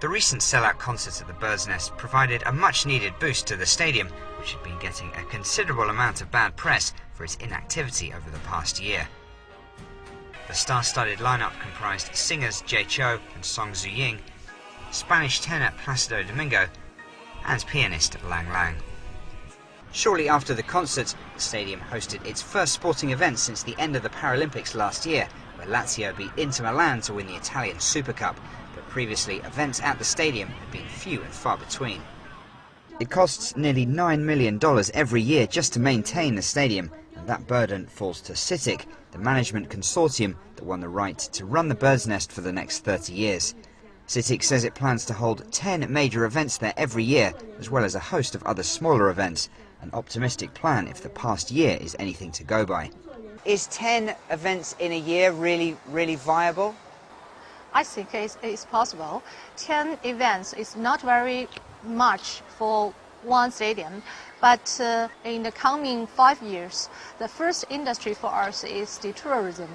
The recent sellout concert at the Bird's Nest provided a much-needed boost to the stadium, which had been getting a considerable amount of bad press for its inactivity over the past year. The star-studded lineup comprised singers Jay Chou and Song Zuying, Spanish tenor Placido Domingo, and pianist Lang Lang. Shortly after the concert, the stadium hosted its first sporting event since the end of the Paralympics last year, where Lazio beat Inter Milan to win the Italian Super Cup. But previously, events at the stadium had been few and far between. It costs nearly $9 million every year just to maintain the stadium, and that burden falls to CITIC, the management consortium that won the right to run the Bird's Nest for the next 30 years. CITIC says it plans to hold 10 major events there every year, as well as a host of other smaller events, an optimistic plan if the past year is anything to go by. Is 10 events in a year really viable? I think it's possible. 10 events is not very much for one stadium, but in the coming 5 years, the first industry for us is the tourism.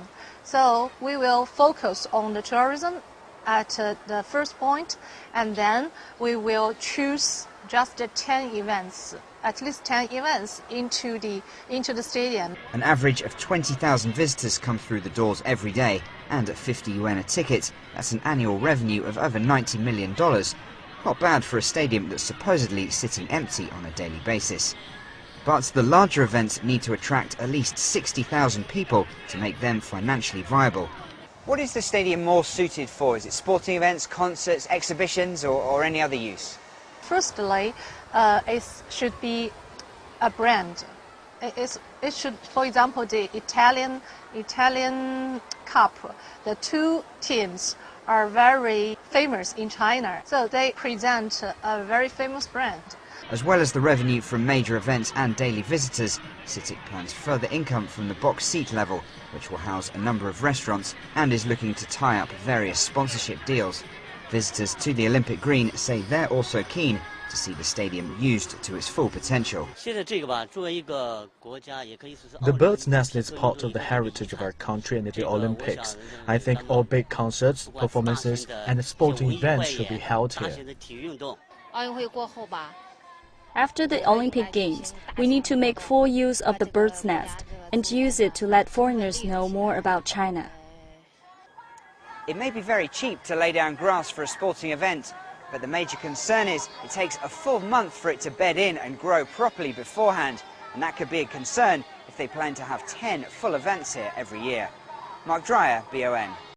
So we will focus on the tourism at the first point, and then we will choose just 10 events, at least 10 events into the stadium. An average of 20,000 visitors come through the doors every day, and at 50 yuan a ticket, that's an annual revenue of over $90 million. Not bad for a stadium that's supposedly sitting empty on a daily basis. But the larger events need to attract at least 60,000 people to make them financially viable. What is the stadium more suited for? Is it sporting events, concerts, exhibitions, or any other use? Firstly, it should be a brand. It should, for example, the Italian Cup. The two teams are very famous in China, so they present a very famous brand. As well as the revenue from major events and daily visitors, CITIC plans further income from the box seat level, which will house a number of restaurants and is looking to tie up various sponsorship deals. Visitors to the Olympic Green say they're also keen to see the stadium used to its full potential. The Bird's Nest is part of the heritage of our country and the Olympics. I think all big concerts, performances and sporting events should be held here. After the Olympic Games, we need to make full use of the Bird's Nest and use it to let foreigners know more about China. It may be very cheap to lay down grass for a sporting event, but the major concern is it takes a full month for it to bed in and grow properly beforehand, and that could be a concern if they plan to have 10 full events here every year. Mark Dreyer, BON.